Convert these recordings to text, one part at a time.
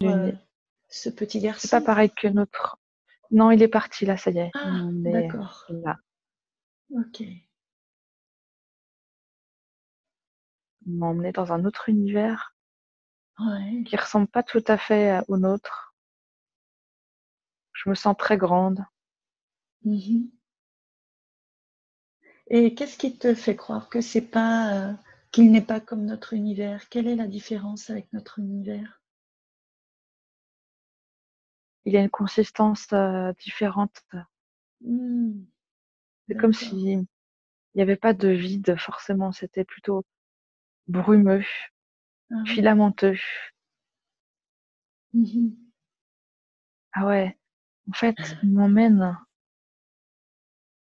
l'uni- ce petit c'est pas garçon? pareil que notre. Non, il est parti là, ça y est. Ils Ah, m'ont emmené d'accord. là. Ok. Ils m'ont emmené dans un autre univers Ouais. qui ressemble pas tout à fait au nôtre. Je me sens très grande. Mhm. Et qu'est-ce qui te fait croire que c'est pas, qu'il n'est pas comme notre univers? Quelle est la différence avec notre univers? Il y a une consistance différente. Hmm, C'est comme d'accord. si il n'y avait pas de vide forcément. C'était plutôt brumeux, Ah oui. filamenteux. Mhm. Ah ouais. En fait, il m'emmène.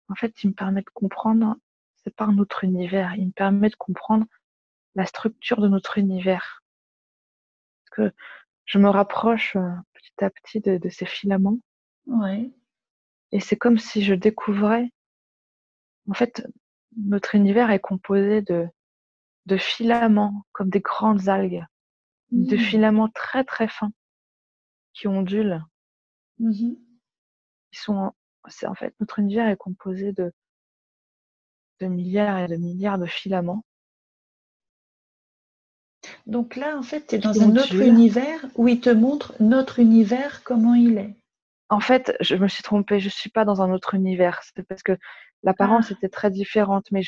En fait, il me permet de comprendre. C'est pas notre univers. Il me permet de comprendre la structure de notre univers. Parce que je me rapproche petit à petit de ces filaments. Ouais. Et c'est comme si je découvrais. En fait, notre univers est composé de filaments, comme des grandes algues, de Hmm. filaments très très fins qui ondulent. Mhm. Qui sont, c'est, en fait, notre univers est composé de milliards et de milliards de filaments Donc là, en fait, tu es qui dans un autre ondulent. univers où il te montre notre univers, comment il est. En fait, je me suis trompée, je suis pas dans un autre univers. C'est parce que l'apparence Ah, était très différente, mais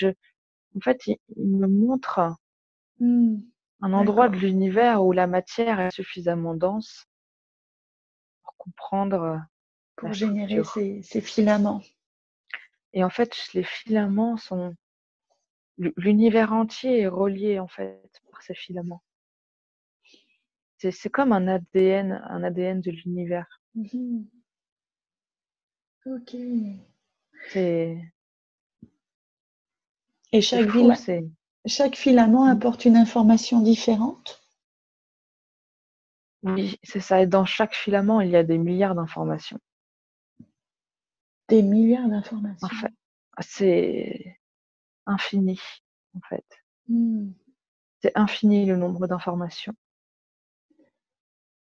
en fait, il me montre hmm, un endroit de d'accord. l'univers où la matière est suffisamment dense pour comprendre la Pour générer structure. ces filaments. Et en fait, les filaments sont, l'univers entier est relié en fait par ces filaments. C'est comme un ADN de l'univers. Mhm. Ok. C'est Et c'est fou, c'est chaque filament apporte une information différente? oui, c'est ça. Et dans chaque filament, il y a des milliards d'informations. Des milliards En d'informations. fait, c'est infini, en fait. Hmm. C'est infini le nombre d'informations.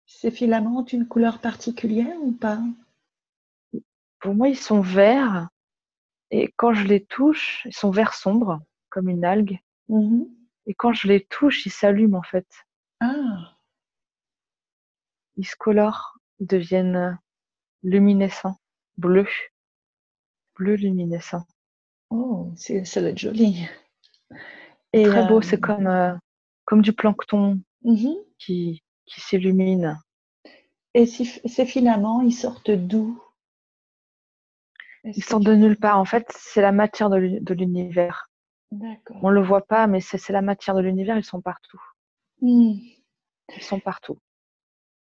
Ces filaments ont une couleur particulière ou pas? Pour moi, ils sont verts et quand je les touche, ils sont vert sombre, comme une algue. Mhm. Et quand je les touche, ils s'allument en fait. Ah, Ils se colorent, ils deviennent luminescents, bleus, bleu luminescent. oh, ça doit être joli. C'est Et très beau, c'est comme du plancton mhm. qui s'illumine. Et ces filaments, ils sortent d'où? Ils Est-ce que sortent tu de peux... nulle part. En fait, c'est la matière de l'univers. On D'accord. le voit pas, mais c'est la matière de l'univers. Ils sont partout. Hmm. Ils sont partout.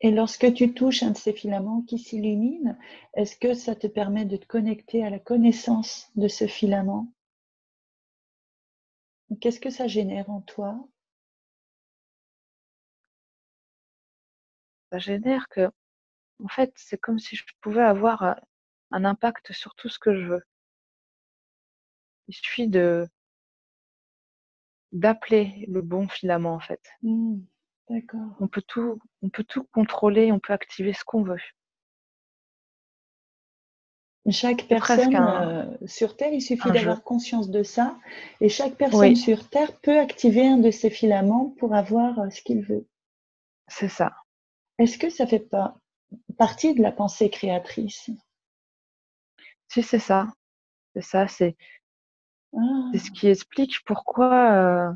Et lorsque tu touches un de ces filaments qui s'illumine, est-ce que ça te permet de te connecter à la connaissance de ce filament? Qu'est-ce que ça génère en toi? Ça génère que, en fait, c'est comme si je pouvais avoir un impact sur tout ce que je veux. Il suffit d'appeler le bon filament, en fait. Hmm. D'accord. On peut tout contrôler, on peut activer ce qu'on veut. Chaque C'est presque personne sur Terre, il suffit un jeu. d'avoir conscience de ça, et chaque personne Oui, sur Terre peut activer un de ces filaments pour avoir ce qu'il veut. c'est ça. Est-ce que ça fait pas partie de la pensée créatrice? Si, c'est ça. C'est ça, c'est ce Ah, qui explique pourquoi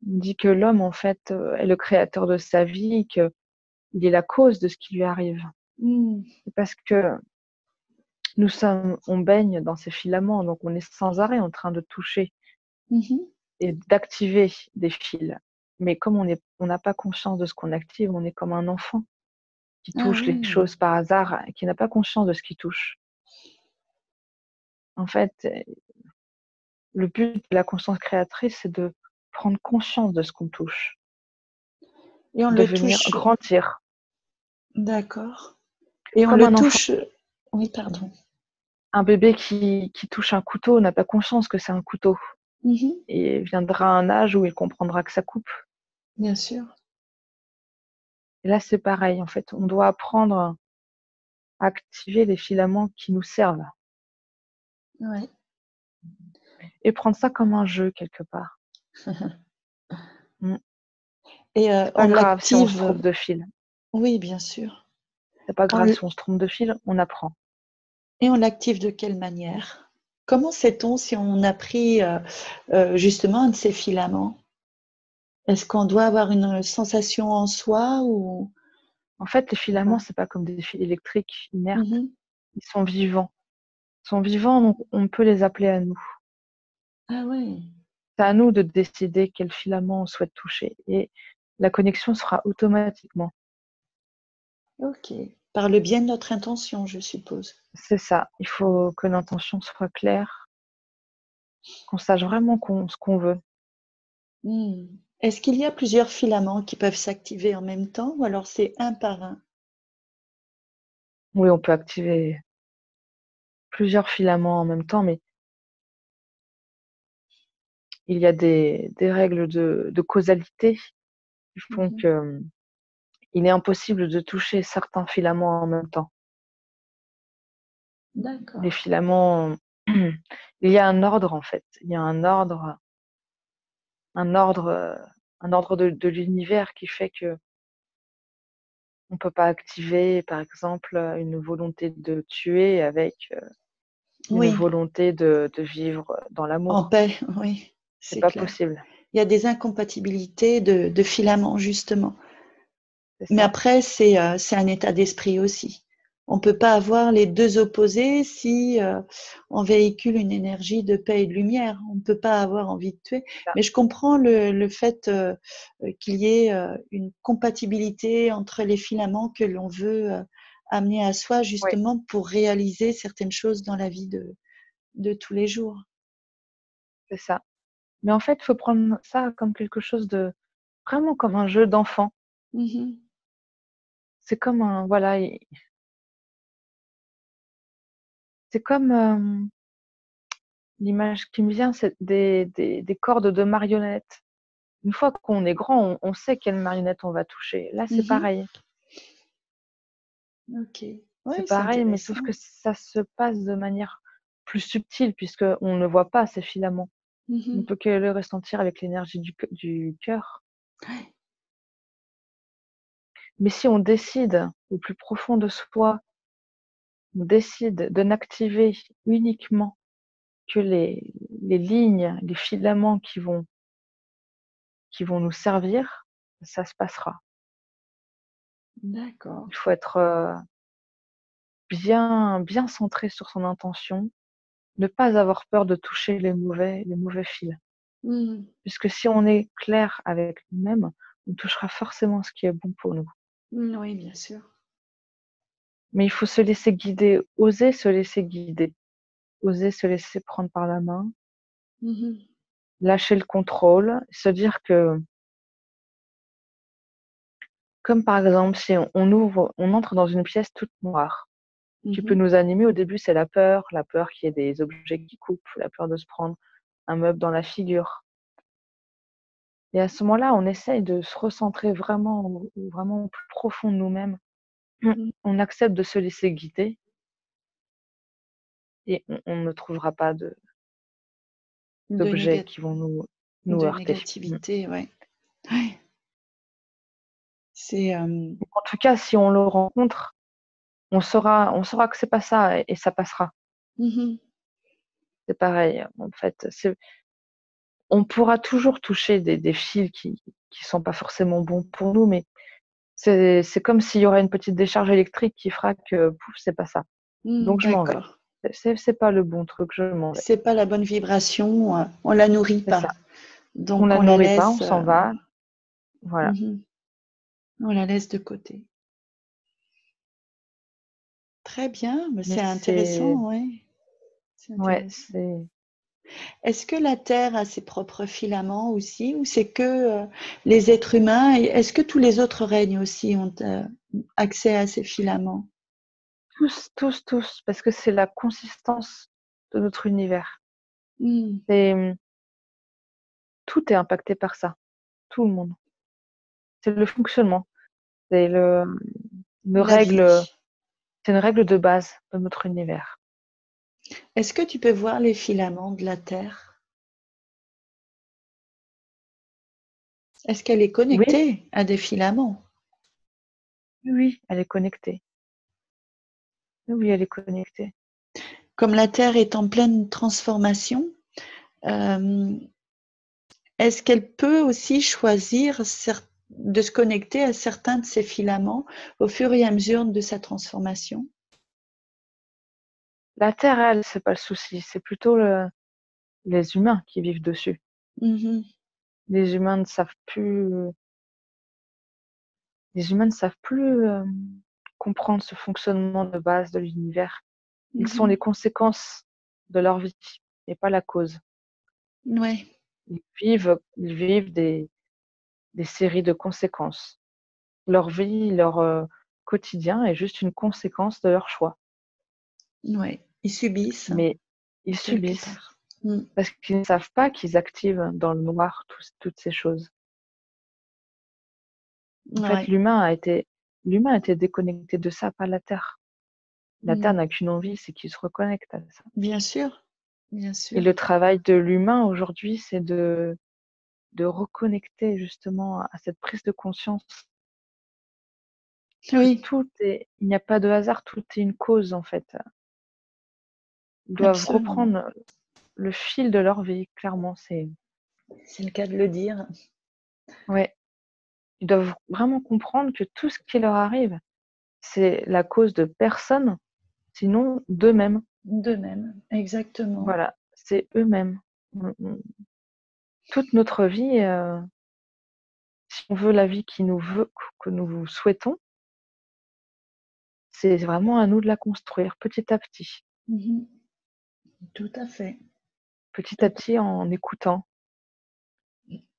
on dit que l'homme, en fait, est le créateur de sa vie, qu'il est la cause de ce qui lui arrive. hmm, C'est parce que on baigne dans ces filaments, donc on est sans arrêt en train de toucher mhm. et d'activer des fils. Mais comme on n'a pas conscience de ce qu'on active, on est comme un enfant qui Ah touche les oui, choses par hasard et qui n'a pas conscience de ce qu'il touche. En fait, le but de la conscience créatrice, c'est de prendre conscience de ce qu'on touche, et on de le venir touche, grandir, d'accord. Et on comme le un enfant. touche, oui, pardon. Un bébé qui touche un couteau n'a pas conscience que c'est un couteau. Mhm, Et viendra un âge où il comprendra que ça coupe. bien sûr. Et là, c'est pareil, en fait, on doit apprendre à activer les filaments qui nous servent Ouais. et prendre ça comme un jeu quelque part. Mmh. Et C'est pas on grave si on se l'active. trompe de fil. Oui, bien sûr. C'est pas On grave l- si on se trompe de fil, on apprend. et on l'active de quelle manière? Comment sait-on si on a pris justement un de ces filaments? Est-ce qu'on doit avoir une sensation en soi ou En fait, les filaments, pas? c'est pas comme des fils électriques inertes. Mhm. Ils sont vivants. Ils sont vivants, donc on peut les appeler à nous. Ah ouais, C'est à nous de décider quel filament on souhaite toucher et la connexion sera automatiquement. ok. Par le biais de notre intention, je suppose. C'est ça. Il faut que l'intention soit claire, qu'on sache vraiment ce qu'on veut. Hmm. Est-ce qu'il y a plusieurs filaments qui peuvent s'activer en même temps ou alors c'est un par un? Oui, on peut activer plusieurs filaments en même temps, mais il y a des règles de causalité qui font Mhm. que il est impossible de toucher certains filaments en même temps. Les D'accord. filaments, il y a un ordre en fait. Il y a un ordre, un ordre de l'univers qui fait que on peut pas activer, par exemple, une volonté de tuer avec, une Oui, volonté de vivre dans en l'amour. paix, oui, C'est c'est pas clair. possible, Il y a des incompatibilités de filaments, justement. c'est Mais ça. après, c'est un état d'esprit aussi. On ne peut pas avoir les deux opposés si on véhicule une énergie de paix et de lumière. On ne peut pas avoir envie de tuer. C'est ça. Mais je comprends le fait qu'il y ait une compatibilité entre les filaments que l'on veut amener à soi, Oui, justement pour réaliser certaines choses dans la vie de tous les jours. c'est ça. Mais en fait, il faut prendre ça comme quelque chose de vraiment comme un jeu d'enfant. Mhm. C'est comme un voilà, c'est comme, l'image qui me vient, c'est des cordes de marionnettes. Une fois qu'on est grand, on sait quelle marionnette on va toucher. Là, c'est Mhm. pareil. Ok. C'est Oui, c'est pareil, mais sauf intéressant. que ça se passe de manière plus subtile puisqu'on ne voit pas ces filaments. On Mhm. peut que le ressentir avec l'énergie du cœur. Mais si on décide au plus profond de soi, on décide de n'activer uniquement que les lignes, les filaments qui vont nous servir, ça se passera. D'accord. Il faut être, bien centré sur son intention, ne pas avoir peur de toucher les mauvais fils. Mhm. Puisque si on est clair avec nous-mêmes, on touchera forcément ce qui est bon pour nous. Oui, bien sûr. Mais il faut se laisser guider, oser se laisser guider, oser se laisser prendre par la main, Mhm. lâcher le contrôle, se dire que, comme par exemple, si on entre dans une pièce toute noire, qui peut Mhm. nous animer au début, c'est la peur qu'il y ait des objets qui coupent, la peur de se prendre un meuble dans la figure. Et à ce moment-là, on essaye de se recentrer vraiment au plus profond de nous-mêmes. Mhm. On accepte de se laisser guider et on ne trouvera pas De d'objets néga qui vont nous de heurter. négativité, ouais. Ouais, c'est, En tout cas, si on le rencontre, on saura que c'est pas ça et ça passera. mmh C'est pareil, en fait, on pourra toujours toucher des fils qui sont pas forcément bons pour nous, mais c'est comme s'il y aurait une petite décharge électrique qui fera que pouf, c'est pas ça. Donc je m'en vais. d'accord. C'est pas le bon truc, je m'en vais. C'est pas la bonne vibration, on la nourrit C'est ça. pas. On Donc la on la nourrit pas, on laisse, s'en va, voilà. mmh on la laisse de côté. Très bien, bah, Mais c'est c'est intéressant, ouais, c'est ouais, intéressant. c'est Est-ce que la Terre a ses propres filaments aussi ou c'est que, les êtres humains et est-ce que tous les autres règnes aussi ont, accès à ces filaments? tous, parce que c'est la consistance de notre univers. Mmh. C'est, tout est impacté par ça, tout le monde. C'est le fonctionnement. C'est une La règle, vie. c'est une règle de base de notre univers. Est-ce que tu peux voir les filaments de la Terre? Est-ce qu'elle est Oui, connectée à des filaments? oui, elle est connectée. Oui, elle est connectée. Comme la Terre est en pleine transformation, euh, est-ce qu'elle peut aussi choisir de se connecter à certains de ces filaments au fur et à mesure de sa transformation? La Terre, elle, c'est pas le souci. C'est plutôt les humains qui vivent dessus. Mhm. Les humains ne savent plus, les humains ne savent plus comprendre ce fonctionnement de base de l'univers. Ils sont Mhm. les conséquences de leur vie et pas la cause. Ouais, Ils vivent des séries de conséquences. Leur vie, leur quotidien est juste une conséquence de leur choix. ouais. Ils subissent Mais ils quelque subissent part. Mm. parce qu'ils ne savent pas qu'ils activent dans le noir toutes ces choses. En fait, Ouais. l'humain a été déconnecté de ça, pas la Terre. La Terre Mm. n'a qu'une envie, c'est qu'il se reconnecte à ça. Bien sûr, bien Et sûr. le travail de l'humain aujourd'hui, c'est de reconnecter justement à cette prise de conscience que Oui, il n'y a pas de hasard, tout est une cause en fait. Ils doivent absolument. reprendre le fil de leur vie, clairement. C'est le cas de le dire. Ouais, ils doivent vraiment comprendre que tout ce qui leur arrive, c'est la cause de personne, sinon d'eux-mêmes. De même, exactement. Voilà, c'est eux-mêmes. Toute notre vie, si on veut la vie que nous souhaitons, c'est vraiment à nous de la construire petit à petit. Mhm. Tout à fait. Petit à Tout petit en écoutant.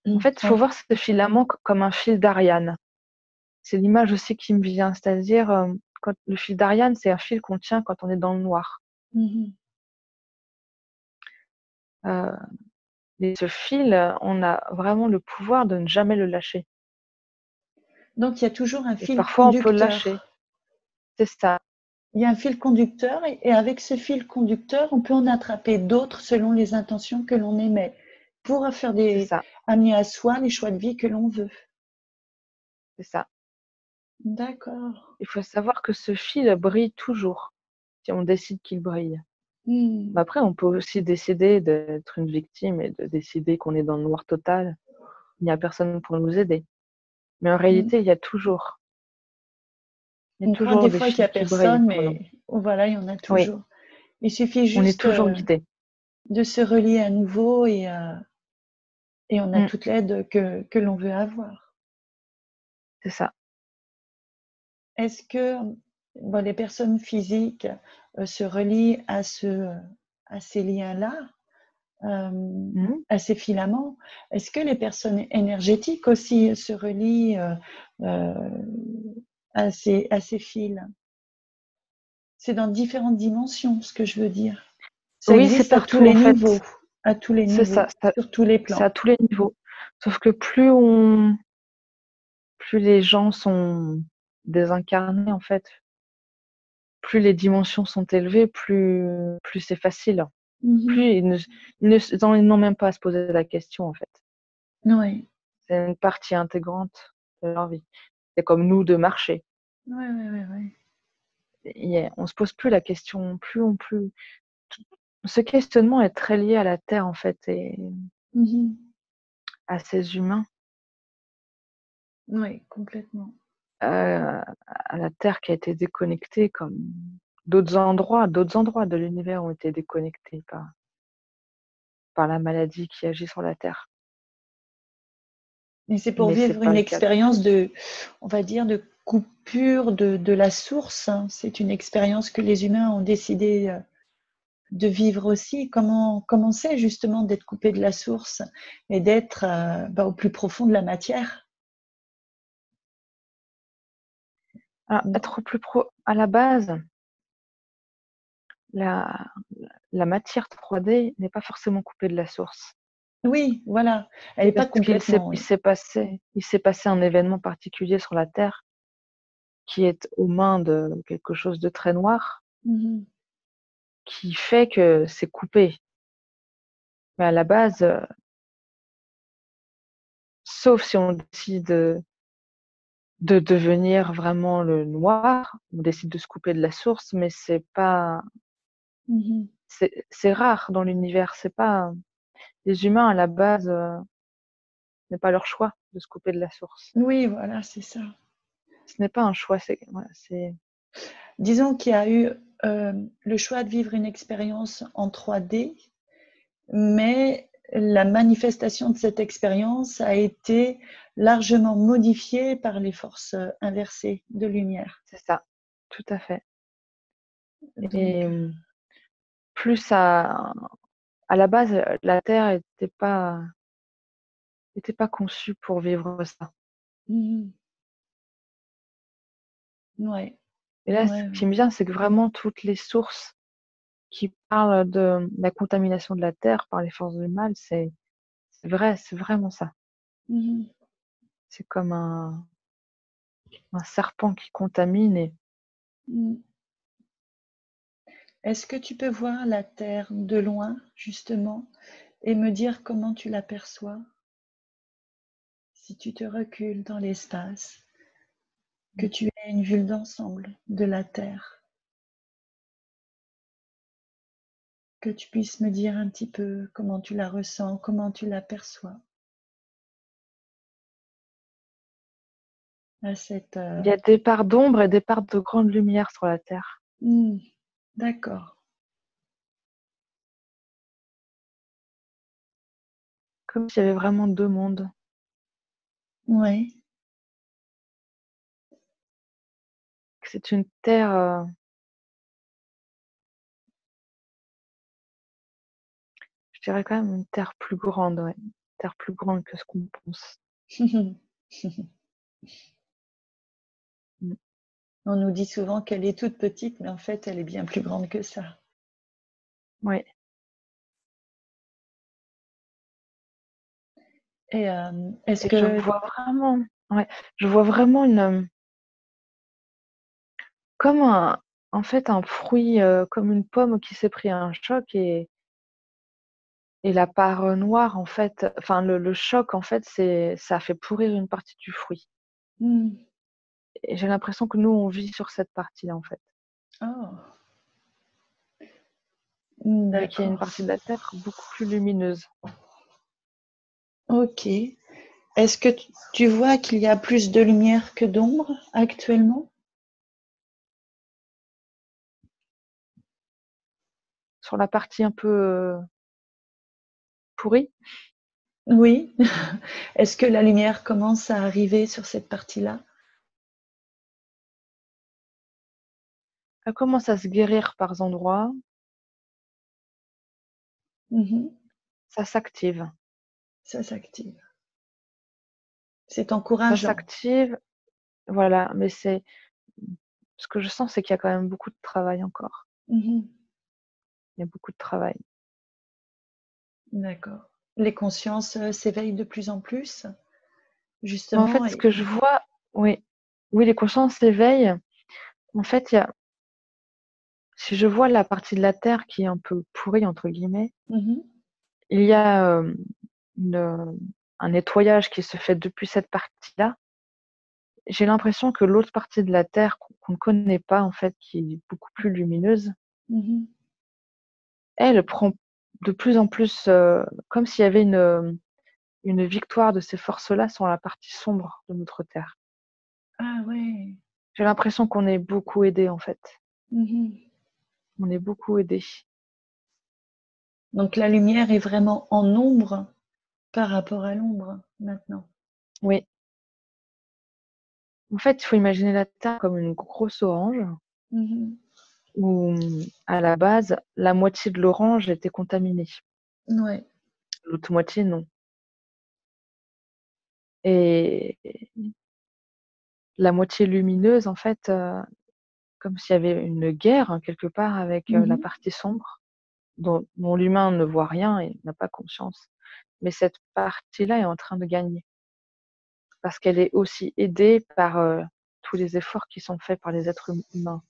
En Mm. fait, il faut voir ce filament comme un fil d'Ariane. C'est l'image aussi qui me vient, c'est-à-dire quand le fil d'Ariane, c'est un fil qu'on tient quand on est dans le noir. Mhm. Euh, et ce fil, on a vraiment le pouvoir de ne jamais le lâcher. Donc, il y a toujours un Et fil parfois, on peut le conducteur. lâcher. C'est ça, Il y a un fil conducteur et avec ce fil conducteur, on peut en attraper d'autres selon les intentions que l'on émet pour c'est ça, amener à soi les choix de vie que l'on veut. c'est ça. D'accord. Il faut savoir que ce fil brille toujours, si on décide qu'il brille. Mm. Mais après, on peut aussi décider d'être une victime et de décider qu'on est dans le noir total. Il n'y a personne pour nous aider. Mais en Mm. réalité, il y a On croit des toujours des fois qu'il n'y a fils qui brillent personne, pour nous. mais voilà, il y en a Oui, toujours. Il suffit on est juste toujours guidé. de se relier à nouveau et on a Mm, toute l'aide que l'on veut avoir. c'est ça. Est-ce que bon, les personnes physiques se relient à ces liens-là, Mm. à ces filaments? Est-ce que les personnes énergétiques aussi se relient euh, à ces fils? C'est dans différentes dimensions, ce que je veux dire. Ça Oui, c'est existe à tous partout en les niveaux, fait. à tous les C'est ça, niveaux, sur tous les c'est à plans. tous les niveaux. Sauf que plus les gens sont désincarnés en fait, plus les dimensions sont élevées, plus c'est facile. Plus Mhm. ils n'ont même pas à se poser la question en fait. Oui, C'est une partie intégrante de leur vie. C'est comme nous de marcher. oui, oui, oui, oui. On se pose plus la question, plus. Ce questionnement est très lié à la Terre en fait et Mhm. à ces humains, Oui, complètement. à la Terre qui a été déconnectée comme d'autres endroits de l'univers ont été déconnectés par la maladie qui agit sur la Terre. Et c'est pour Mais c'est vivre pas une le cas de expérience tous. on va dire, de coupure de la source, hein. C'est une expérience que les humains ont décidé de vivre aussi. Comment c'est justement d'être coupé de la source et d'être au plus profond de la matière? Alors, être plus à la base, la, la matière 3D n'est pas forcément coupée de la source. Oui, voilà. Elle C'est n'est pas parce qu'il s'est, complètement, il oui. s'est passé, il s'est passé un événement particulier sur la Terre qui est aux mains de quelque chose de très noir, Mhm. qui fait que c'est coupé. Mais à la base, sauf si on décide de devenir vraiment le noir, on décide de se couper de la source, mais Mhm. c'est rare dans l'univers. C'est pas les humains à la base, ce n'est pas leur choix de se couper de la source. Oui, voilà, c'est ça. Ce n'est pas un choix, c'est voilà, c'est Disons qu'il y a eu le choix de vivre une expérience en 3D, mais la manifestation de cette expérience a été largement modifiée par les forces inversées de lumière. c'est ça, tout à fait. Donc, Et plus à la base, la Terre était pas conçue pour vivre ça. mhm. Ouais, Et là, ce ouais, qui me vient, c'est que vraiment toutes les sources qui parlent de la contamination de la Terre par les forces du mal, c'est vrai, c'est vraiment ça. mhm. C'est comme un serpent qui contamine et Mhm. Est-ce que tu peux voir la Terre de loin, justement, et me dire comment tu l'aperçois? Si tu te recules dans l'espace, que tu aies une vue d'ensemble de la Terre, que tu puisses me dire un petit peu comment tu la ressens, comment tu l'aperçois à cette... il y a des parts d'ombre et des parts de grande lumière sur la Terre, D'accord. comme s'il y avait vraiment deux mondes. Oui. C'est une Terre, je dirais quand même une Terre plus grande, ouais. Une Terre plus grande que ce qu'on pense. Mm. On nous dit souvent qu'elle est toute petite, mais en fait, elle est bien plus grande que ça. Ouais. Et est-ce Et je que... vois vraiment, ouais, je vois vraiment comme en fait, un fruit, comme une pomme qui s'est pris un choc et la part, noire, en fait, enfin, le choc, en fait, ça a fait pourrir une partie du fruit Hmm. et j'ai l'impression que nous, on vit sur cette partie-là, en fait. Oh, Mais qu'il y a une d'accord. partie de la Terre beaucoup plus lumineuse. Ok. Est-ce que tu vois qu'il y a plus de lumière que d'ombre actuellement? Sur la partie un peu, pourrie, Oui. Est-ce que la lumière commence à arriver sur cette partie-là? elle commence à se guérir par endroits, Mhm. ça s'active. Ça s'active. C'est Ça encourageant. s'active, voilà, mais ce que je sens, c'est qu'il y a quand même beaucoup de travail encore. Mhm. Il y a beaucoup de travail. D'accord. Les consciences s'éveillent de plus en plus, Mais en justement. fait, ce que je vois, oui, oui, les consciences s'éveillent. En fait, si je vois la partie de la Terre qui est un peu pourrie, entre guillemets, Mhm. il y a un nettoyage qui se fait depuis cette partie-là. J'ai l'impression que l'autre partie de la Terre qu'on ne connaît pas, en fait, qui est beaucoup plus lumineuse, Mhm. elle prend de plus en plus, comme s'il y avait une victoire de ces forces-là sur la partie sombre de notre Terre. Ah ouais. J'ai l'impression qu'on est beaucoup aidé, en fait. Mhm. On est beaucoup aidé. Donc la lumière est vraiment en ombre par rapport à l'ombre maintenant. Oui. En fait, il faut imaginer la Terre comme une grosse orange Mhm. où, à la base, la moitié de l'orange était contaminée. Ouais. L'autre moitié, non. Et la moitié lumineuse, en fait, comme s'il y avait une guerre, hein, quelque part avec, la Mhm. partie sombre dont l'humain ne voit rien et n'a pas conscience. Mais cette partie-là est en train de gagner parce qu'elle est aussi aidée par, tous les efforts qui sont faits par les êtres humains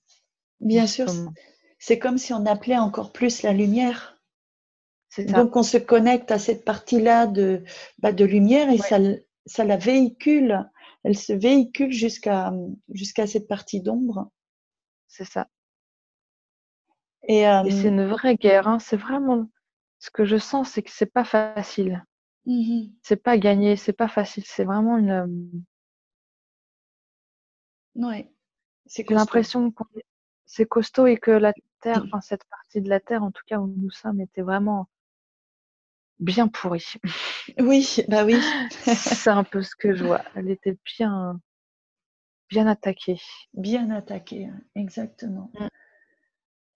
en Bien ce sûr, moment. c'est comme si on appelait encore plus la lumière. C'est ça. Donc on se connecte à cette partie-là de lumière et Ouais, ça la véhicule. Elle se véhicule jusqu'à cette partie d'ombre. c'est ça. Et Et c'est une vraie guerre, hein. C'est vraiment ce que je sens, c'est que c'est pas facile. mhm. C'est pas gagné, c'est pas facile. C'est vraiment Ouais, c'est j'ai costaud. l'impression que c'est costaud et que la Terre, enfin cette partie de la Terre, en tout cas où nous sommes, était vraiment bien pourrie. Oui, bah oui, C'est un peu ce que je vois. Elle était bien attaquée. bien attaqué, hein, exactement. Mm.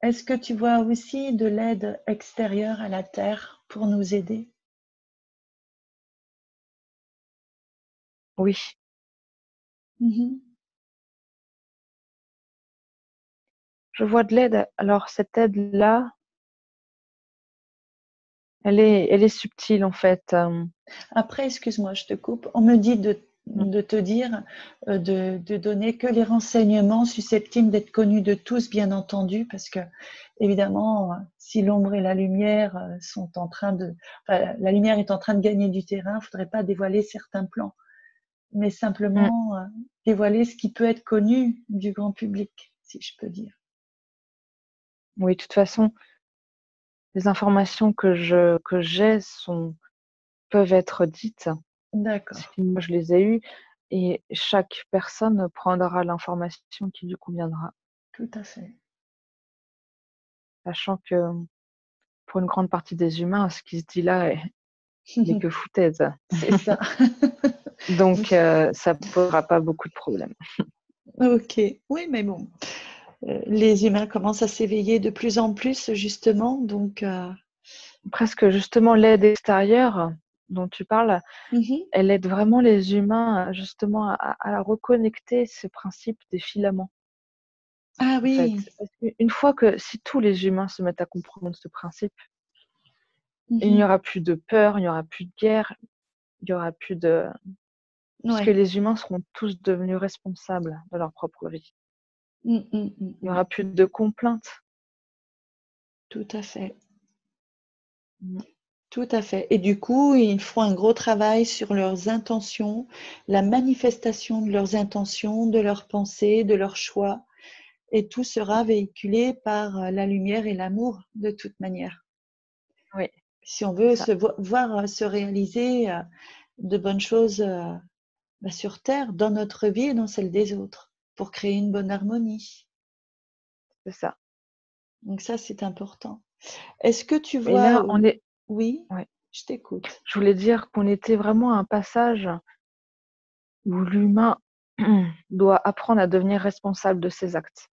Est-ce que tu vois aussi de l'aide extérieure à la Terre pour nous aider? Oui, Mhm. je vois de l'aide. Alors cette aide-là, elle est subtile en fait. Après, excuse-moi, je te coupe. On me dit Mm. de te dire de donner que les renseignements susceptibles d'être connus de tous, bien entendu, parce que évidemment, si l'ombre et la lumière sont en train enfin, la lumière est en train de gagner du terrain, il ne faudrait pas dévoiler certains plans, mais Mm. simplement dévoiler ce qui peut être connu du grand public, si je peux dire. Oui, de toute façon, les informations que j'ai peuvent être dites. D'accord, Si moi je les ai eues et chaque personne prendra l'information qui lui conviendra, tout à fait. sachant que pour une grande partie des humains, ce qui se dit là n'est que foutaise. C'est ça. Donc ça posera pas beaucoup de problèmes. Ok, oui, mais bon. Les humains commencent à s'éveiller de plus en plus, justement. Donc, Presque justement l'aide extérieure dont tu parles, mhm. elle aide vraiment les humains justement à reconnecter ce principe des filaments, Ah en fait. oui, Parce qu'une fois que si tous les humains se mettent à comprendre ce principe, il n'y mhm. aura plus de peur, il n'y aura plus de guerre, il n'y aura plus de puisque Ouais. les humains seront tous devenus responsables de leur propre vie. Mm, mm, mm, Il n'y mm. aura plus de complaintes. Tout à fait. Mmh, Tout à fait. Et du coup, ils feront un gros travail sur leurs intentions, la manifestation de leurs intentions, de leurs pensées, de leurs choix. Et tout sera véhiculé par la lumière et l'amour, de toute manière. oui, Si on c'est veut ça, voir se réaliser de bonnes choses sur Terre, dans notre vie et dans celle des autres, pour créer une bonne harmonie. c'est ça. Donc ça, c'est important. Est-ce que tu Et vois... là, on est Oui, ouais, je t'écoute. je voulais dire qu'on était vraiment à un passage où l'humain doit apprendre à devenir responsable de ses actes.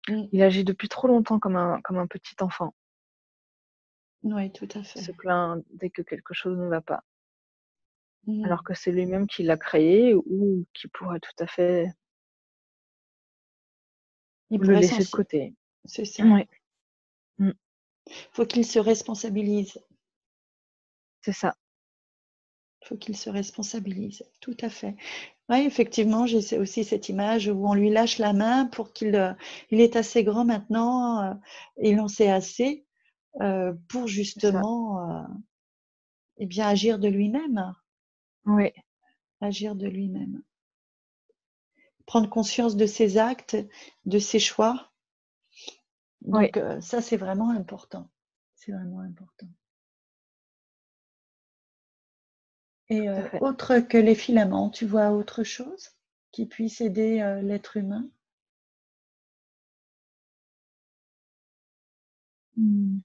Mm. Il agit depuis trop longtemps comme un petit enfant. Oui, tout à Il fait. se plaint dès que quelque chose ne va pas, Mm. alors que c'est lui-même qui l'a créé ou qui pourrait tout à fait Il le pourrait laisser de côté. C'est ça. Oui, mmh, Faut qu'il se responsabilise. c'est ça. Faut qu'il se responsabilise. Tout à fait. Oui, effectivement, j'ai aussi cette image où on lui lâche la main pour il est assez grand maintenant, il en sait assez pour C'est ça. justement eh bien agir de lui-même, Oui, agir de lui-même. Prendre conscience de ses actes, de ses choix. oui, Donc ça, c'est vraiment important. C'est vraiment important. Et tout à fait. autre que les filaments, tu vois autre chose qui puisse aider l'être humain? Mmh.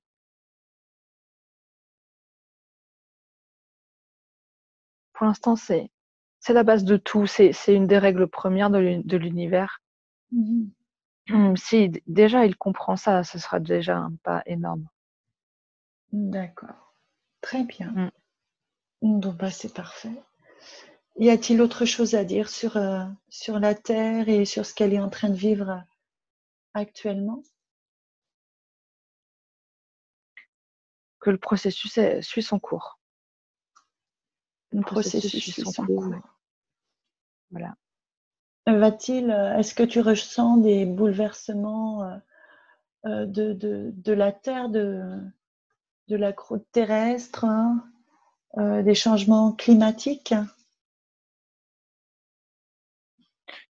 Pour l'instant, c'est la base de tout. C'est une des règles premières de l'univers. Mhm. Si déjà il comprend ça, ce sera déjà un pas énorme. D'accord. Très bien. Mmh. Donc, bah, c'est parfait. Y a-t-il autre chose à dire sur la Terre et sur ce qu'elle est en train de vivre actuellement? Que le processus suit son cours. Le Le processus processus suit suit son son cours, cours. voilà. Est-ce que tu ressens des bouleversements de la Terre, de la croûte terrestre, hein, des changements climatiques?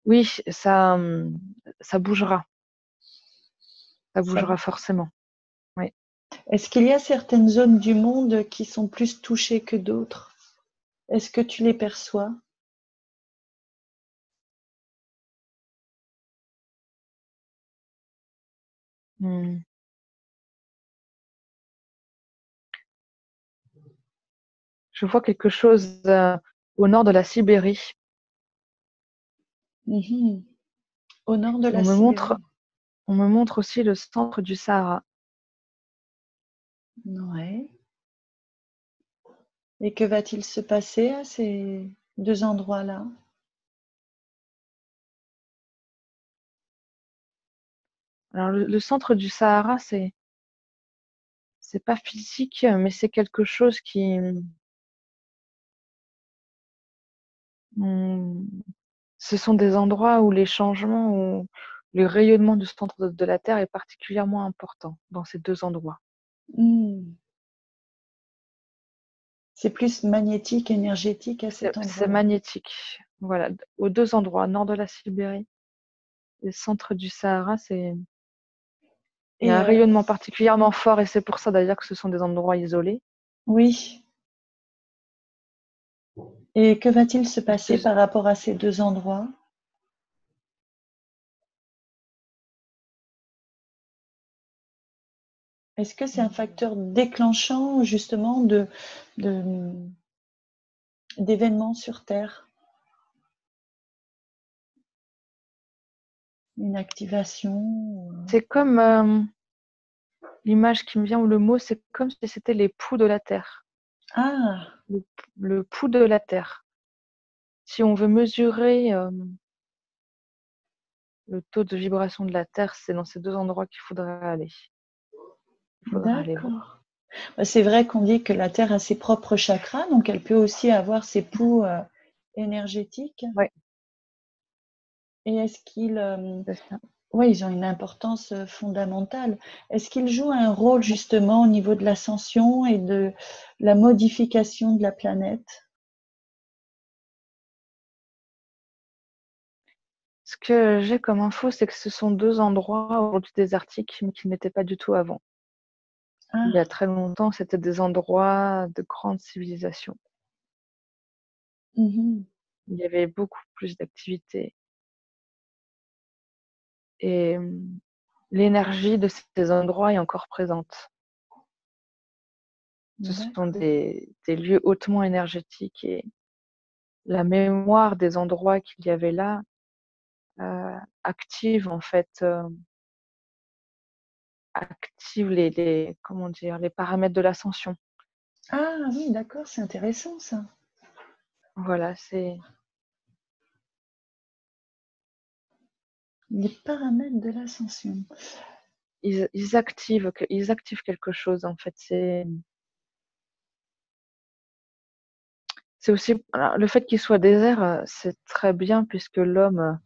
Oui, ça bougera. Ça Ça bougera forcément. Oui. Est-ce qu'il y a certaines zones du monde qui sont plus touchées que d'autres? Est-ce que tu les perçois? Hmm. Je vois quelque chose au nord de la Sibérie. Mhm. Au nord de On la me montre, Sibérie. on me montre aussi le centre du Sahara. Ouais. Et que va-t-il se passer à ces deux endroits-là? Alors le centre du Sahara, c'est pas physique, mais c'est quelque chose qui, ce sont des endroits où les changements, où le rayonnement du centre de la Terre est particulièrement important dans ces deux endroits. Hmm. C'est plus magnétique, énergétique à cet C'est endroit-là. magnétique. Voilà, aux deux endroits, nord de la Sibérie et centre du Sahara, il y a Et un rayonnement particulièrement fort et c'est pour ça d'ailleurs que ce sont des endroits isolés. oui. Et que va-t-il se passer Ce- par rapport à ces deux endroits? Est-ce que c'est un facteur déclenchant justement de- d'événements sur Terre? Une activation? C'est comme l'image qui me vient ou le mot, c'est comme si c'était les poux de la Terre. Ah, Le, le pouls de la Terre. Si on veut mesurer le taux de vibration de la Terre, c'est dans ces deux endroits qu'il faudrait aller. Il faudra aller voir. d'accord. Bah, c'est vrai qu'on dit que la Terre a ses propres chakras, donc elle peut aussi avoir ses poux énergétiques. Oui, Et est-ce qu'ils, c'est ça. ouais, ils ont une importance fondamentale. Est-ce qu'ils jouent un rôle justement au niveau de l'ascension et de la modification de la planète? Ce que j'ai comme info, c'est que ce sont deux endroits aujourd'hui désertiques, mais qui n'étaient pas du tout avant. Il y a Ah, très longtemps, c'était des endroits de grande civilisation. mhm, Il y avait beaucoup plus d'activités. Et l'énergie de ces endroits est encore présente. Ce sont d'accord. des lieux hautement énergétiques et la mémoire des endroits qu'il y avait là active en fait, active comment dire, les paramètres de l'ascension. Ah oui, d'accord, c'est intéressant ça. Voilà, Les paramètres de l'ascension. ils activent quelque chose en fait. C'est aussi alors, le fait qu'il soit désert, c'est très bien puisque l'homme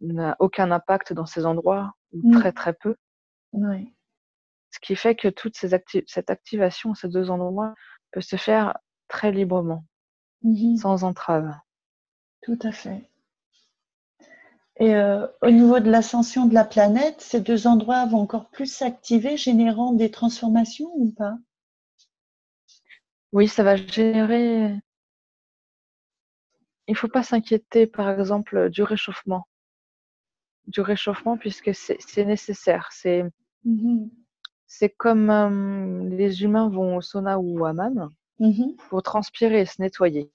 n'a aucun impact dans ces endroits ou très Mm, très peu. ouais. Ce qui fait que cette activation, ces deux endroits, peut se faire très librement, Mhm, sans entrave. tout à fait. Et au niveau de l'ascension de la planète, ces deux endroits vont encore plus s'activer, générant des transformations ou pas? Oui, ça va générer. Il ne faut pas s'inquiéter, par exemple, du réchauffement, puisque c'est nécessaire. Mhm, C'est comme les humains vont au sauna ou au hammam mhm. pour transpirer et se nettoyer.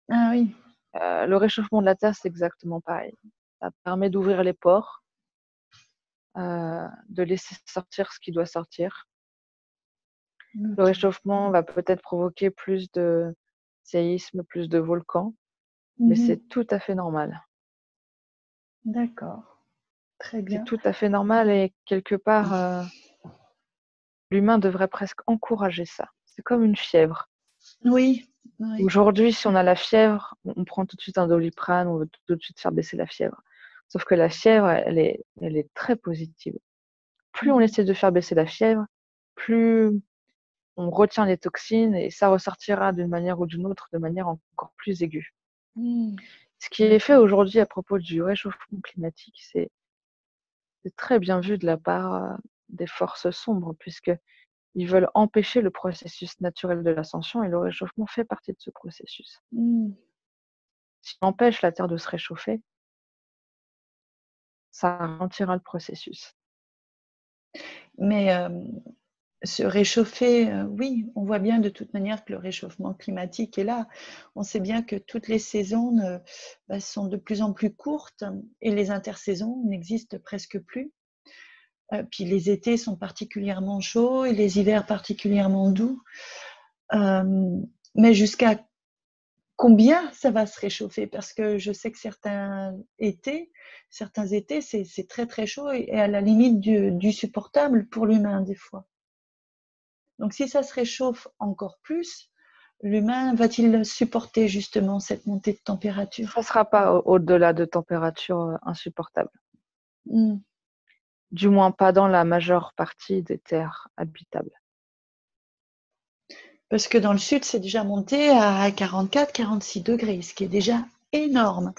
Ah oui, Le réchauffement de la Terre, c'est exactement pareil. Ça permet d'ouvrir les pores, de laisser sortir ce qui doit sortir. Le ok. réchauffement va peut-être provoquer plus de séismes, plus de volcans, mais Mhm. c'est tout à fait normal. D'accord, très C'est bien. tout à fait normal et quelque part, l'humain devrait presque encourager ça. C'est comme une fièvre. Oui, oui. Aujourd'hui, si on a la fièvre, on prend tout de suite un Doliprane, on veut tout de suite faire baisser la fièvre. Sauf que la fièvre, elle est très positive. Plus on Mhm. essaie de faire baisser la fièvre, plus on retient les toxines et ça ressortira d'une manière ou d'une autre de manière encore plus aiguë. Mhm. Ce qui est fait D'accord. aujourd'hui à propos du réchauffement climatique, c'est très bien vu de la part des forces sombres, puisqu'ils veulent empêcher le processus naturel de l'ascension et le réchauffement fait partie de ce processus. Mhm. Si on empêche la Terre de se réchauffer, ça ralentira le processus. Mais se réchauffer, oui, on voit bien de toute manière que le réchauffement climatique est là. On sait bien que toutes les saisons sont de plus en plus courtes et les intersaisons n'existent presque plus. Puis les étés sont particulièrement chauds et les hivers particulièrement doux. Mais jusqu'à combien ça va se réchauffer? Parce que je sais que certains étés, c'est très très chaud et à la limite du supportable pour l'humain des fois. Donc si ça se réchauffe encore plus, l'humain va-t-il supporter justement cette montée de Ça ne température? sera pas au-delà de températures insupportables. Hmm. Du moins pas dans la majeure partie des terres habitables. Parce que dans le sud, c'est déjà monté à 44, 46 degrés, ce qui est déjà énorme.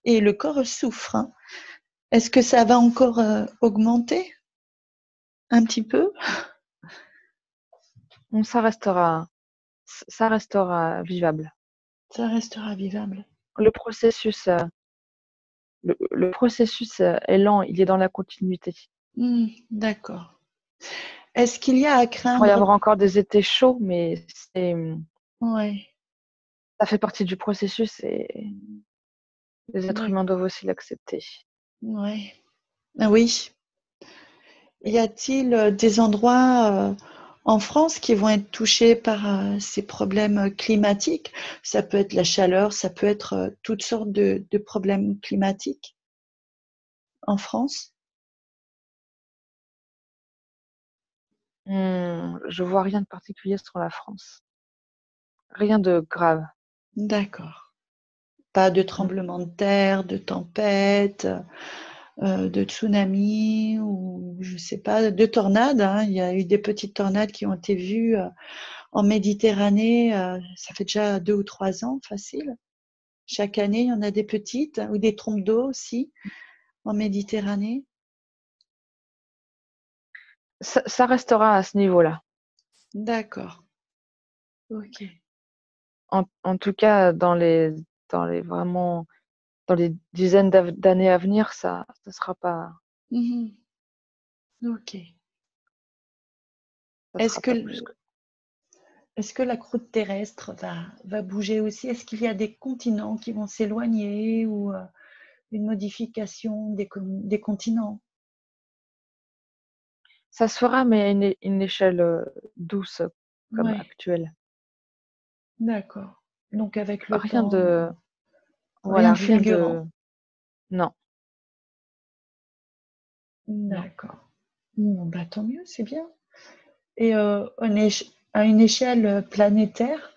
Et le corps souffre, hein. Est-ce que ça va encore augmenter un petit peu? Donc ça restera vivable. Ça restera vivable. Le processus, le processus est lent, il est dans la continuité. Hmm, d'accord. Est-ce qu'il y a à Il pourrait y craindre? avoir encore des étés chauds, mais Ouais, ça fait partie du processus et les êtres humains doivent aussi l'accepter. ouais. Ah oui. Y a-t-il des endroits en France qui vont être touchés par ces problèmes climatiques? Ça peut être la chaleur, ça peut être toutes sortes de problèmes climatiques en France. Je vois rien de particulier sur la France. Rien de grave. D'accord. Pas de Mm. tremblement de terre, de tempête, de tsunami ou je sais pas, de tornades, hein. Il y a eu des petites tornades qui ont été vues en Méditerranée. Ça fait déjà 2 ou 3 ans, facile. Chaque année, il y en a des petites ou des trompes d'eau aussi en Méditerranée. Ça restera à ce niveau-là. D'accord. Ok. En tout cas, dans les dizaines d'années à venir, ça sera pas, Mhm. Ok. ça Est-ce sera que, pas plus que. est-ce que la croûte terrestre va bouger aussi? Est-ce qu'il y a des continents qui vont s'éloigner ou une modification des continents? Ça se fera, mais à une échelle douce, comme Oui, actuelle. d'accord. Donc avec le Rien temps, de, rien voilà, de rien de, fulgurant. non, non. D'accord. Bon, bah, tant mieux, c'est bien. Et à une échelle planétaire,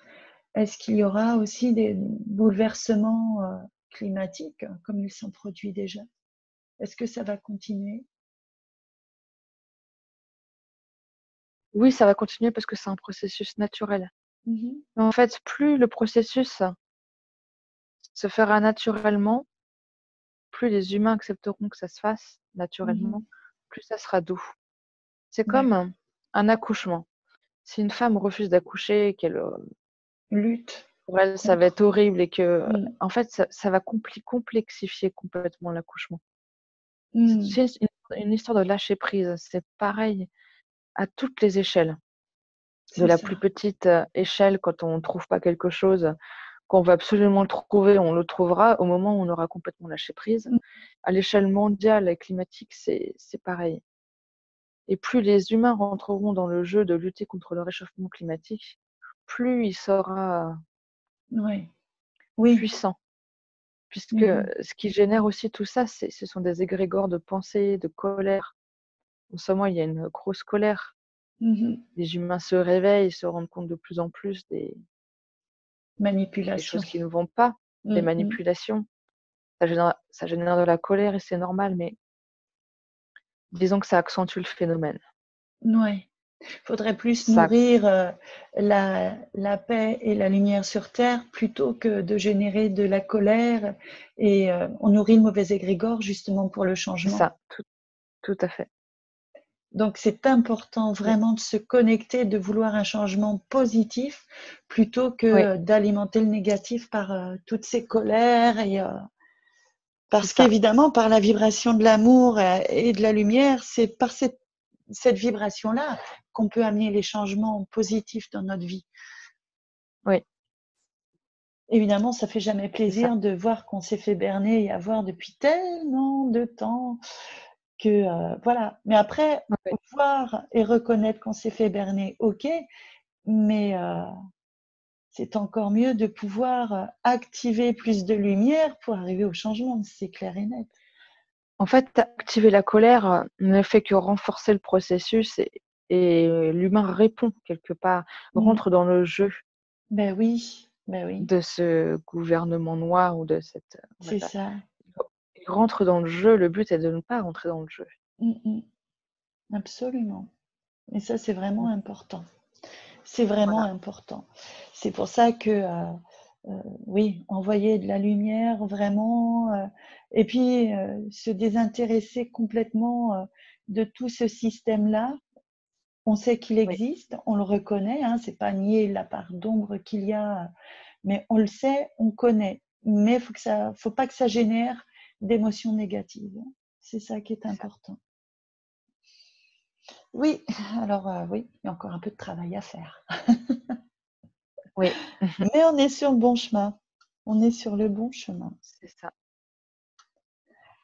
est-ce qu'il y aura aussi des bouleversements climatiques comme ils sont produits déjà? Est-ce que ça va continuer? Oui, ça va continuer parce que c'est un processus naturel. Mhm, Mais en fait, plus le processus se fera naturellement, plus les humains accepteront que ça se fasse naturellement, mhm. plus ça sera doux. C'est comme D'accord. un accouchement. Si une femme refuse d'accoucher, qu'elle, Lutte pour elle, ça va contre. être horrible et que, Mm, en fait, ça va complexifier complètement l'accouchement. mm. C'est une histoire de lâcher prise. C'est pareil à toutes les échelles. De C'est la plus ça. petite échelle, quand on ne trouve pas quelque chose, qu'on veut absolument le trouver, on le trouvera au moment où on aura complètement lâché prise. Mm, À l'échelle mondiale et climatique, c'est pareil. Et plus les humains rentreront dans le jeu de lutter contre le réchauffement climatique, plus il sera ouais. Oui. puissant. Puisque Mhm, ce qui génère aussi tout ça, ce sont des égrégores de pensée, de colère. En ce moment, il y a une grosse colère Mhm. Les humains se réveillent, se rendent compte de plus en plus des Manipulation. choses qui ne vont pas, des Mhm. manipulations. Ça génère de la colère et c'est normal, mais disons que ça accentue le phénomène. Ouais. Faudrait plus Ça, nourrir la paix et la lumière sur Terre plutôt que de générer de la colère et on nourrit le mauvais égrégore justement pour le c'est changement. ça, tout à fait. Donc c'est important Oui, vraiment de se connecter, de vouloir un changement positif plutôt oui, que d'alimenter le négatif par toutes ces colères et c'est parce ça. qu'évidemment par la vibration de l'amour et de la lumière, c'est par cette vibration-là qu'on peut amener les changements positifs dans notre vie. Oui, Évidemment, ça fait jamais c'est ça. plaisir de voir qu'on s'est fait berner et avoir depuis tellement de temps que voilà. Mais après, Oui. voir et reconnaître qu'on s'est fait berner, ok, mais c'est encore mieux de pouvoir activer plus de lumière pour arriver au changement, c'est clair et net. En fait, activer la colère ne fait que renforcer le processus et l'humain répond quelque part, Mm. rentre dans le jeu Ben oui, de ce gouvernement noir ou de cette. c'est ça. Il rentre dans le jeu, le but est de ne pas rentrer dans le jeu. Mm, mm. Absolument. Et ça, c'est vraiment important. C'est vraiment Voilà. important. C'est pour ça que, oui, envoyer de la lumière vraiment, et puis se désintéresser complètement de tout ce système-là. On sait qu'il Oui, existe, on le reconnaît, hein, c'est pas nier la part d'ombre qu'il y a, mais on le sait, on connaît. Mais faut pas que ça génère d'émotions négatives. C'est ça qui est c'est ça. important. Oui, alors oui, il y a encore un peu de travail à faire. Oui, Mais on est sur le bon chemin. On est sur le bon chemin. c'est ça.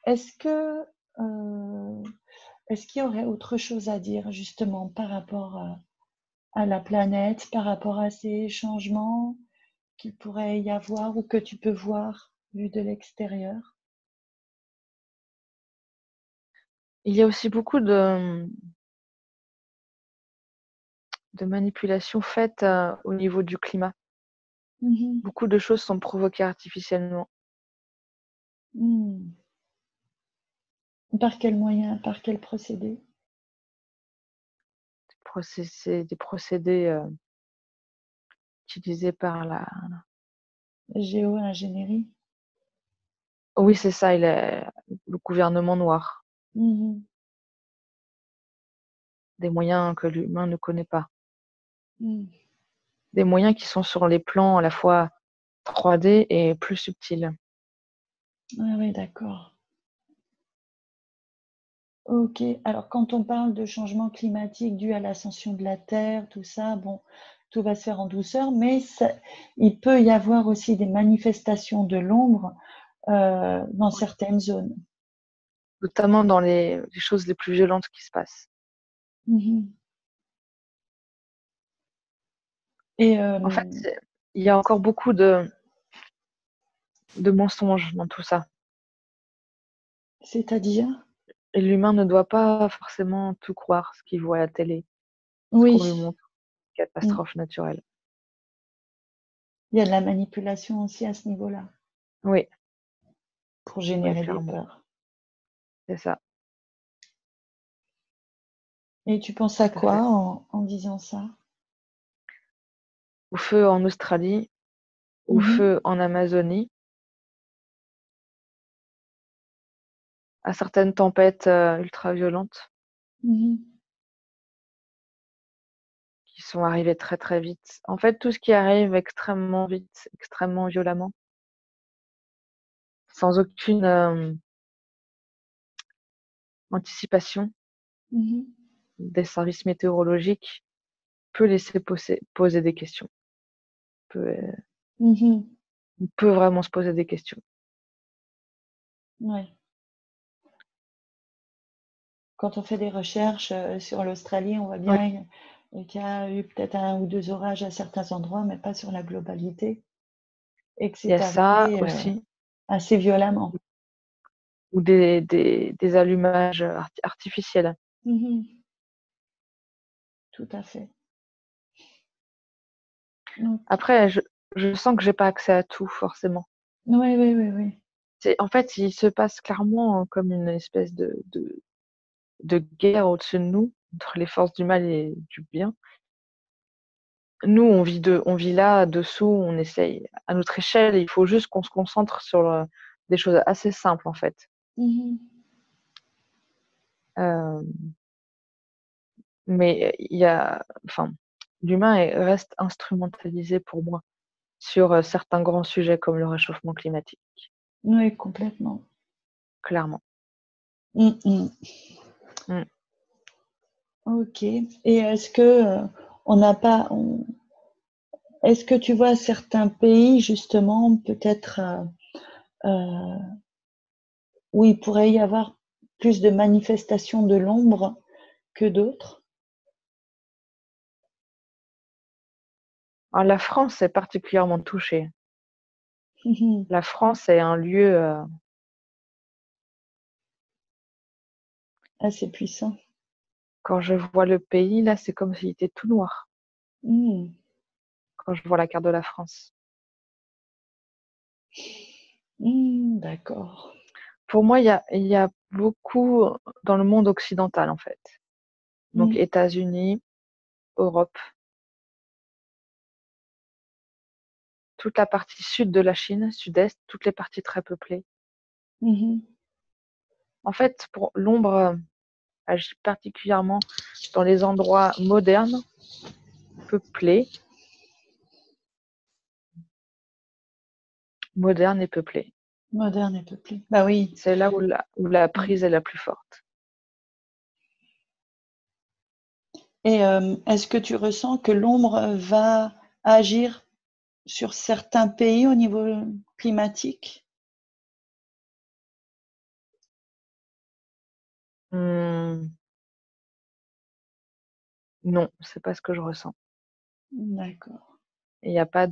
Est-ce que, euh, est-ce qu'il y aurait autre chose à dire justement par rapport à la planète, par rapport à ces changements qu'il pourrait y avoir ou que tu peux voir vu de l'extérieur? Il y a aussi beaucoup de manipulations faites au niveau du climat. Mhm. Beaucoup de choses sont provoquées artificiellement. Hmm. Par quel moyen, par quel procédé? Des procédés utilisés par la. Géo-ingénierie? Oui, c'est ça, le gouvernement noir. Mhm. Des moyens que l'humain ne connaît pas. Hmm. Des moyens qui sont sur les plans à la fois 3D et plus subtils. Ah oui, d'accord. Ok, alors quand on parle de changement climatique dû à l'ascension de la Terre, tout ça, bon, tout va se faire en douceur, mais il peut y avoir aussi des manifestations de l'ombre dans Oui. certaines zones. Notamment dans les choses les plus violentes qui se passent. Mhm. Et En fait, il y a encore beaucoup de mensonges dans tout ça. c'est-à-dire? Et l'humain ne doit pas forcément tout croire, ce qu'il voit à la télé, ce qu'on lui Oui, montre, mm. catastrophe naturelle. Il y a de la manipulation aussi à ce niveau-là Oui, pour oui, générer des clairement, peurs. c'est ça, Et tu penses à tout à quoi fait. en disant ça? Au feu en Australie, au Mhm. feu en Amazonie, à certaines tempêtes ultra-violentes Mhm. qui sont arrivées très très vite. En fait, tout ce qui arrive extrêmement vite, extrêmement violemment, sans aucune anticipation Mhm. des services météorologiques, peut laisser poser des questions. Peut, Mhm. on peut vraiment se poser des questions. Ouais. Quand on fait des recherches sur l'Australie, on voit Oui, bien qu'il y a eu peut-être un ou deux orages à certains endroits, mais pas sur la globalité, et que il y a c'est ça arrivé aussi, assez violemment. ou des allumages artificiels. Mhm. tout à fait. Donc, Après, je sens que j'ai pas accès à tout forcément. oui, oui, oui, oui. En fait, il se passe clairement comme une espèce de guerre au-dessus de nous, entre les forces du mal et du bien. Nous, on vit là, dessous, on essaye à notre échelle, il faut juste qu'on se concentre sur des choses assez simples, en fait. Mhm. Euh, mais enfin, l'humain reste instrumentalisé pour moi sur certains grands sujets comme le réchauffement climatique, Oui, complètement. clairement. Mm, mm. Mm. Ok. Et est-ce que on n'a pas, est-ce que tu vois certains pays justement peut-être euh, où il pourrait y avoir plus de manifestations de l'ombre que d'autres? Alors, la France est particulièrement touchée. Mhm. La France est un lieu, Assez puissant. quand je vois le pays, là, c'est comme s'il était tout noir, Mm. quand je vois la carte de la France. Mm, d'accord. Pour moi, il y a beaucoup dans le monde occidental, en fait. Donc, Mm. États-Unis, Europe, toute la partie sud de la Chine, sud-est, toutes les parties très peuplées. Mhm. En fait, pour l'ombre agit particulièrement dans les endroits modernes, peuplés, modernes et peuplés. Moderne et peuplée. Bah oui. C'est là où la Mm. prise est la plus forte. Et est-ce que tu ressens que l'ombre va agir sur certains pays au niveau climatique? Hmm, non, c'est pas ce que je ressens. D'accord. Il n'y a pas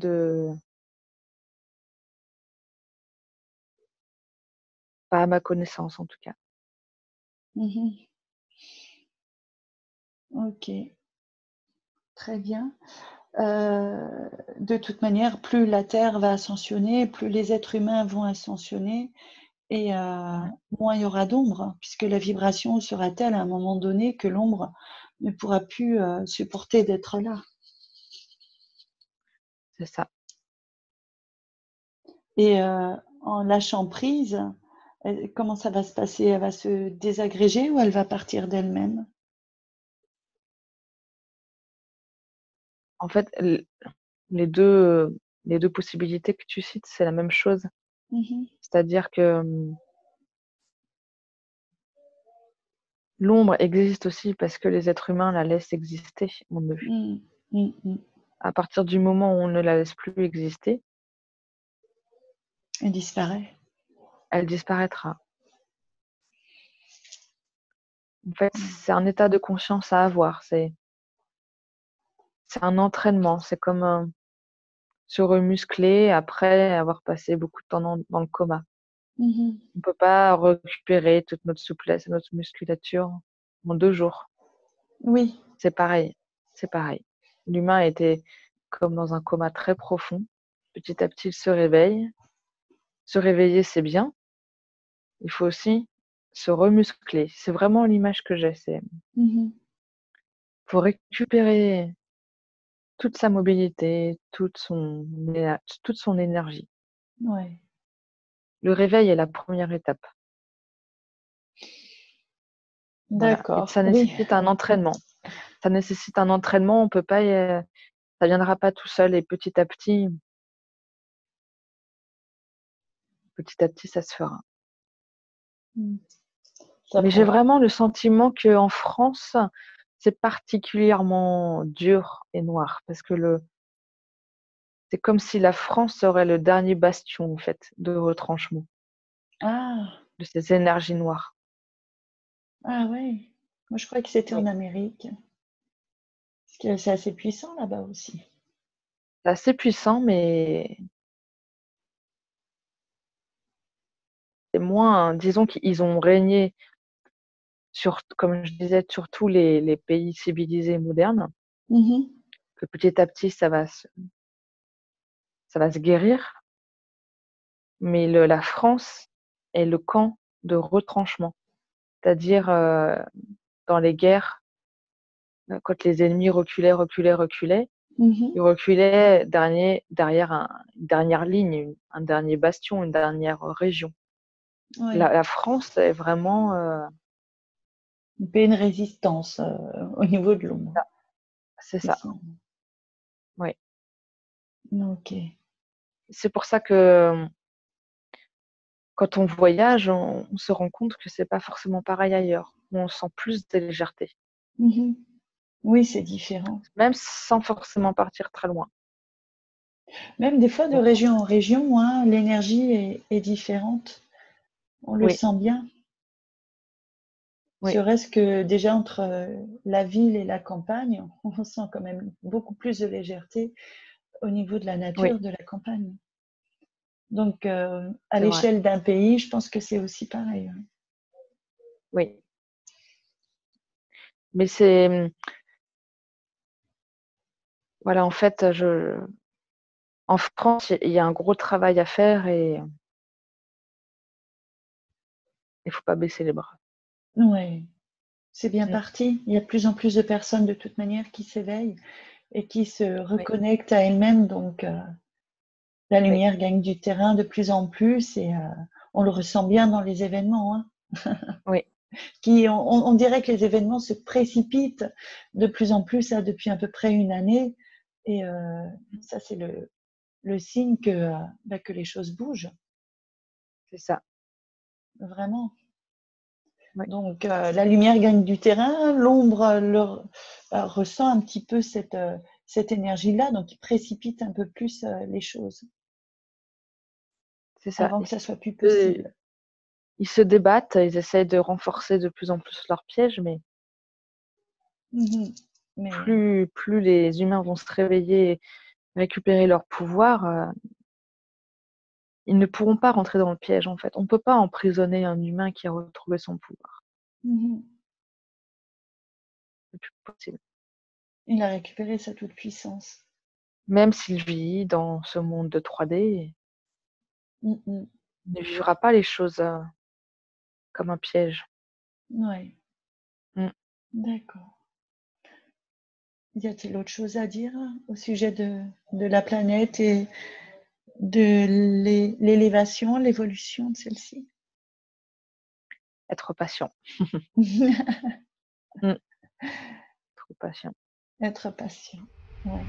pas à ma connaissance en tout cas. Mhm. Ok, très bien. De toute manière, plus la Terre va ascensionner, plus les êtres humains vont ascensionner, et moins il y aura d'ombre, puisque la vibration sera telle à un moment donné que l'ombre ne pourra plus supporter d'être là. C'est ça. Et en lâchant prise, comment ça va se passer? Elle va se désagréger ou elle va partir d'elle-même? En fait, les deux, les deux possibilités que tu cites, c'est la même chose. Mhm. C'est-à-dire que l'ombre existe aussi parce que les êtres humains la laissent exister, on ne vit. Mm, mm, mm. À partir du moment où on ne la laisse plus exister, Elle disparaît. elle disparaîtra. En fait, Mm. c'est un état de conscience à avoir. C'est un entraînement. C'est comme se remuscler après avoir passé beaucoup de temps dans le coma. Mhm. On ne peut pas récupérer toute notre souplesse et notre musculature en 2 jours. Oui, C'est pareil. C'est pareil. L'humain était comme dans un coma très profond. Petit à petit, il se réveille. Se réveiller, c'est bien. Il faut aussi se remuscler. C'est vraiment l'image que j'ai. C'est mhm. faut récupérer toute sa mobilité, toute son énergie. Ouais, Le réveil est la première étape. Voilà. Et d'accord. ça Oui, nécessite un entraînement. Ça nécessite un entraînement. On peut pas, ça viendra pas tout seul. Et petit à petit, ça se fera. mm. Ça Mais j'ai prendra. vraiment le sentiment qu'en France, c'est particulièrement dur et noir parce que c'est comme si la France serait le dernier bastion en fait de retranchement Ah, de ces énergies noires. ah ouais. Moi, je croyais que c'était Oui. en Amérique. Parce que c'est assez puissant là-bas aussi. C'est assez puissant, mais c'est moins. Disons qu'ils ont régné comme je disais, surtout les pays civilisés modernes, Mhm. que petit à petit, ça va se guérir, mais la France est le camp de retranchement. C'est-à-dire, dans les guerres, quand les ennemis reculaient, reculaient, reculaient, Mhm. ils reculaient derrière une dernière ligne, un dernier bastion, une dernière région. Ouais. La France est vraiment, Il y a une résistance au niveau de l'ombre. c'est C'est ça, ça. oui. Ok. C'est pour ça que quand on voyage, on se rend compte que c'est pas forcément pareil ailleurs, où on sent plus de légèreté, Mhm. Oui, c'est différent. même sans forcément partir très loin. Même des fois, de Donc région en région, hein, l'énergie est différente. On le oui, sent bien. oui, Serait-ce que déjà entre la ville et la campagne, on sent quand même beaucoup plus de légèreté au niveau de la oui, nature de la campagne. Donc, à c'est vrai, l'échelle d'un pays, je pense que c'est aussi pareil. Hein. oui. Mais c'est, voilà, en fait, en France, il y a un gros travail à faire et il faut pas baisser les bras. Ouais, c'est bien Mmh, parti. Il y a de plus en plus de personnes de toute manière qui s'éveillent et qui se oui, reconnectent à elles-mêmes. Donc, la oui, lumière gagne du terrain de plus en plus et on le ressent bien dans les événements. Hein, oui, on dirait que les événements se précipitent de plus en plus là, depuis à peu près une année. Et ça, c'est le signe que les choses bougent, c'est ça, vraiment. oui, Donc, la lumière gagne du terrain, l'ombre ressent un petit peu cette énergie-là, donc il précipite un peu plus les choses c'est ça. avant que ça soit plus Se possible. ils se débattent, ils essayent de renforcer de plus en plus leurs pièges, mais Mhm. Mais plus les humains vont se réveiller, récupérer leur pouvoir, ils ne pourront pas rentrer dans le piège, en fait. On ne peut pas emprisonner un humain qui a retrouvé son pouvoir. mhm, C'est plus possible. il a récupéré sa toute-puissance. Même s'il vit dans ce monde de 3D, Mhm. il ne vivra pas les choses, comme un piège. Ouais, Mmh. d'accord. Y a-t-il autre chose à dire au sujet de la planète et de l'élévation, l'évolution de celle-ci? Être patient. Mmh. Trop patient. Être patient. Ouais.